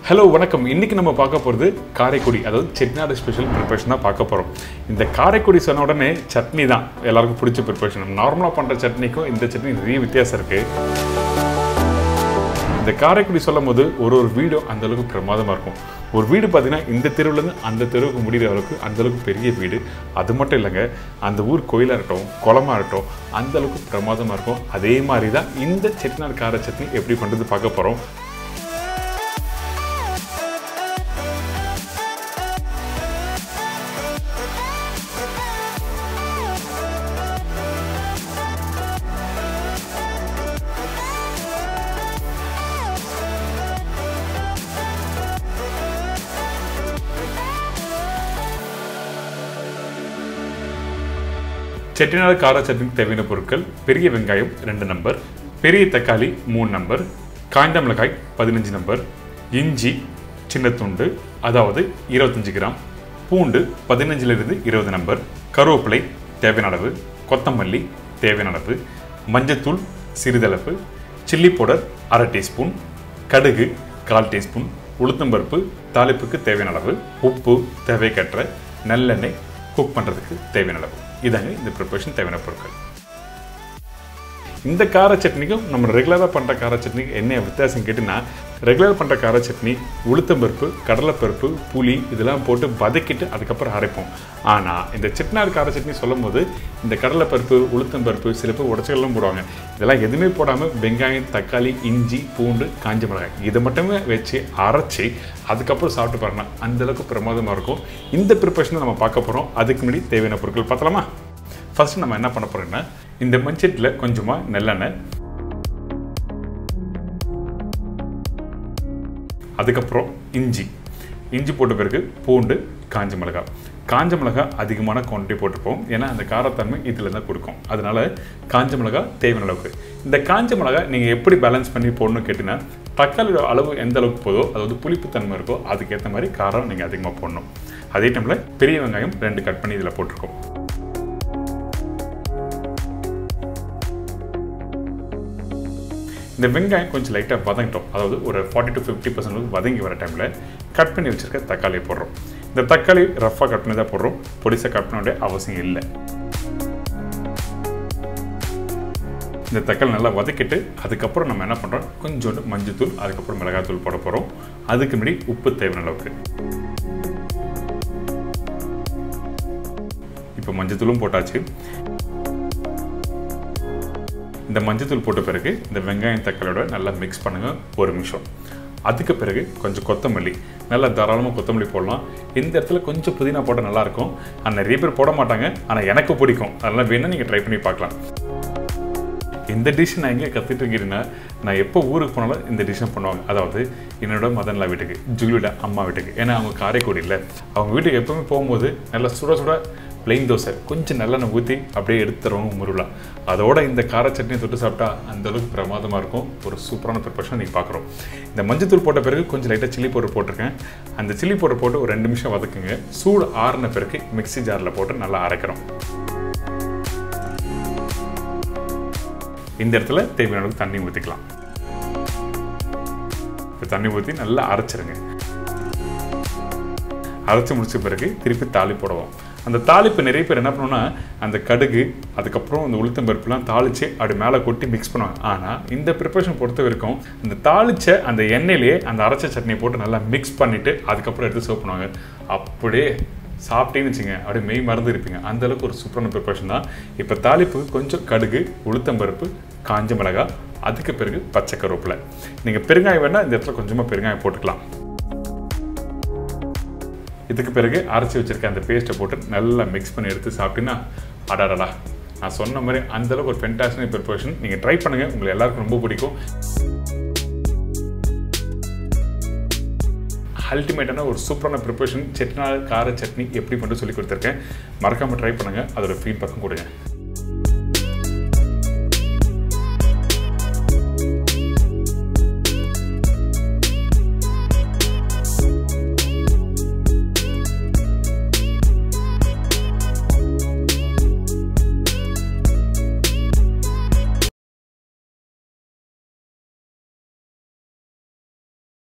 Hello, வணக்கம். இன்னைக்கு நம்ம பார்க்க போறது காரைக்குடி, அதாவது செட்டிநாடு ஸ்பெஷல் ப்ரிப்பரேஷன் தான் பார்க்க போறோம். இந்த காரைக்குடி சொன்ன உடனே சட்னி தான் எல்லாருக்கும் பிடிச்ச ப்ரிப்பரேஷன். நார்மலா பண்ற சட்னிக்கும் இந்த சட்னி நிறைய வித்தியாசம் இருக்கு. இந்த காரைக்குடி சொல்லும்போது ஒரு வீடியோ அந்த அளவுக்கு பிரமாதமா இருக்கும். ஒரு வீடு பார்த்தீங்கன்னா இந்த தெருவுல இருந்து அந்த தெருவுக்கு முடிகிற அளவுக்கு அந்த அளவுக்கு பெரிய வீடு. அது மட்டும் இல்லைங்க, அந்த ஊர் கோயிலாக இருக்கட்டும், குளமாக இருக்கட்டும், அந்த அளவுக்கு பிரமாதமாக இருக்கும். அதே மாதிரி தான் இந்த செட்டிநாடு கார சட்னி எப்படி பண்ணுறது பார்க்க போகிறோம். செட்டிநாடு கார சட்னிக்கு தேவையான பொருட்கள்: பெரிய வெங்காயம் 2 நம்பர், பெரிய தக்காளி 3 நம்பர், காய்ந்த மிளகாய் 15 நம்பர், இஞ்சி சின்ன துண்டு அதாவது 25 கிராம், பூண்டு 15லிருந்து 20 நம்பர், கருவேப்பிலை தேவையான அளவு, கொத்தமல்லி தேவையான அளவு, மஞ்சத்தூள் சிறிதளவு, சில்லி பவுடர் 1/2 டீஸ்பூன், கடுகு 1/4 டீஸ்பூன், உளுத்தம்பருப்பு தாளிப்புக்கு தேவையான அளவு, உப்பு தேவைக்கேற்ற, நல்லெண்ணெய் குக் பண்ணுறதுக்கு தேவையான அளவு. இதாங்க இந்த ப்ரிப்பரேஷன் தேவையான பொருட்கள். இந்த கார சட்னிக்கும் நம்ம ரெகுலராக பண்ணுற கார சட்னிக்கு என்ன வித்தியாசம் கேட்டிங்கன்னா, ரெகுலராக பண்ணுற கார சட்னி உளுத்தம்பருப்பு, கடலைப்பருப்பு, புளி இதெல்லாம் போட்டு வதக்கிட்டு அதுக்கப்புறம் அரைப்போம். ஆனால் இந்த செட்டிநாடு கார சட்னி சொல்லும் போது இந்த கடலைப்பருப்பு, உளுத்தம்பருப்பு, சில பேர் உடச்செல்லாம் போடுவாங்க. இதெல்லாம் எதுவுமே போடாமல் வெங்காயம், தக்காளி, இஞ்சி, பூண்டு, காஞ்ச மிளகாய் இதை மட்டுமே வச்சு அரைச்சி அதுக்கப்புறம் சாப்பிட்டு பாருங்கள், அந்தளவுக்கு பிரமாதமாக இருக்கும். இந்த ப்ரிப்பரேஷனை நம்ம பார்க்க போகிறோம். அதுக்கு முன்னாடி தேவையான பொருட்கள் பார்த்தலாமா? ஃபர்ஸ்ட் நம்ம என்ன பண்ண போறோம்னா, இந்த மண்சட்டியில் கொஞ்சமாக நல்லெண்ணெய், அதுக்கப்புறம் இஞ்சி போட்ட பிறகு பூண்டு, காஞ்ச மிளகாய் அதிகமான குவான்டிட்டி போட்டுப்போம். ஏன்னா அந்த காரத்தன்மை இதில் தான் கொடுக்கும். அதனால காஞ்ச மிளகாய் தேவையான அளவுக்கு. இந்த காஞ்ச மிளகாய் நீங்கள் எப்படி பேலன்ஸ் பண்ணி போடணும்னு கேட்டிங்கன்னா, தக்காளியோட அளவு எந்த அளவுக்கு போதோ, அதாவது புளிப்பு தன்மை இருக்கோ அதுக்கேற்ற மாதிரி காரம் நீங்கள் அதிகமாக போடணும். அதே டைமில் பெரிய வெங்காயம் 2 கட் பண்ணி இதில் போட்டிருக்கோம். இந்த வெங்காயம் கொஞ்சம் லைட்டாக வதங்கிட்டோம், அதாவது ஒரு 40 to 50% வதங்கி வர டைமில் கட் பண்ணி வச்சுருக்க தக்காளியை போடுறோம். இந்த தக்காளி ரஃப்பாக கட் பண்ணி தான் போடுறோம், பொடிசாக கட் பண்ண வேண்டிய அவசியம் இல்லை. இந்த தக்காளி நல்லா வதக்கிட்டு அதுக்கப்புறம் நம்ம என்ன பண்ணுறோம், கொஞ்சோண்டு மஞ்சத்தூள், அதுக்கப்புறம் மிளகாய்த்தூள் போட போகிறோம். அதுக்கு முன்னாடி உப்பு தேவையான அளவுக்கு. இப்போ மஞ்சத்தூளும் போட்டாச்சு. இந்த மஞ்சத்தூள் போட்ட பிறகு இந்த வெங்காயம் தக்காளியோட நல்லா மிக்ஸ் பண்ணுங்கள் 1 நிமிஷம். அதுக்கு பிறகு கொஞ்சம் கொத்தமல்லி, நல்லா தாராளமாக கொத்தமல்லி போடலாம். இந்த இடத்துல கொஞ்சம் புதினா போட்டால் நல்லாயிருக்கும். ஆனால் நிறைய பேர் போட மாட்டாங்க, ஆனால் எனக்கு பிடிக்கும். அதனால் வேணால் நீங்கள் ட்ரை பண்ணி பார்க்கலாம். இந்த டிஷ் நான் எங்கே கற்றுட்டு இருக்கீங்கன்னா, நான் எப்போ ஊருக்கு போனாலும் இந்த டிஷ்ஷை பண்ணுவாங்க. அதாவது என்னோட மதன்லா வீட்டுக்கு, ஜூலியோட அம்மா வீட்டுக்கு. ஏன்னா அவங்க காரைக்குடி இல்லை, அவங்க வீட்டுக்கு எப்போவுமே போகும்போது நல்லா சுட பிளெயின் தோசை கொஞ்சம் நல்லெண்ணெய் ஊற்றி அப்படியே எடுத்துருவோம் முருளா. அதோட இந்த கார சட்னியை தொட்டு சாப்பிட்டா அந்தளவுக்கு பிரமாதமாக இருக்கும். ஒரு சூப்பரான ப்ரிப்பரேஷன் நீங்கள் பார்க்குறோம். இந்த மஞ்சத்தூள் போட்ட பிறகு கொஞ்சம் லைட்டாக சில்லி பவுடர் போட்டிருக்கேன். அந்த சில்லி பவுடர் போட்டு ஒரு 2 நிமிஷம் வதக்குங்க. சூடு ஆறின பிறகு மிக்ஸி ஜாரில் போட்டு நல்லா அரைக்கிறோம். இந்த இடத்துல தேவையான அளவுக்கு தண்ணி ஊற்றிக்கலாம். இப்போ தண்ணி ஊற்றி நல்லா அரைச்சிருங்க. அரைச்சி முடிச்ச பிறகு திருப்பி தாளிப்பு போடுவோம். அந்த தாளிப்பு நிறைய பேர் என்ன பண்ணுவோன்னா, அந்த கடுகு அதுக்கப்புறம் அந்த உளுத்தம்பருப்புலாம் தாளித்து அப்படி மேலே கொட்டி மிக்ஸ் பண்ணுவாங்க. ஆனால் இந்த ப்ரிப்பரேஷன் பொறுத்த வரைக்கும் அந்த தாளித்த அந்த எண்ணெயிலேயே அந்த அரைச்ச சட்னியை போட்டு நல்லா மிக்ஸ் பண்ணிவிட்டு அதுக்கப்புறம் எடுத்து சர்வ் பண்ணுவாங்க. அப்படியே சாப்பிட்டேன்னு வச்சுங்க, அப்படியே மெய் மறந்து இருப்பீங்க. அந்தளவுக்கு ஒரு சூப்பரான ப்ரிப்பரேஷன் தான். இப்போ தாளிப்புக்கு கொஞ்சம் கடுகு, உளுத்தம்பருப்பு, காஞ்ச மிளகாய், அதுக்கு பிறகு பச்சை கருவேப்பிலை. நீங்கள் பெருங்காயம் வேணால் இந்த இடத்துல கொஞ்சமாக பெருங்காயம் போட்டுக்கலாம். இதுக்கு பிறகு அரைச்சி வச்சிருக்க அந்த பேஸ்ட்டை போட்டு நல்லா மிக்ஸ் பண்ணி எடுத்து சாப்பிட்டீங்கன்னா அடாடா, நான் சொன்ன மாதிரி அந்தளவுக்கு ஒரு ஃபென்டாஸ்டிக் ப்ரிப்பரேஷன். நீங்கள் ட்ரை பண்ணுங்கள், உங்களுக்கு எல்லாருக்கும் ரொம்ப பிடிக்கும். அல்டிமேட்டான ஒரு சூப்பரான ப்ரிப்பரேஷன் செட்டிநாடு கார சட்னி எப்படி பண்ணுறது சொல்லி கொடுத்துருக்கேன். மறக்காமல் ட்ரை பண்ணுங்கள், அதோட ஃபீட்பேக்கும் கொடுங்க.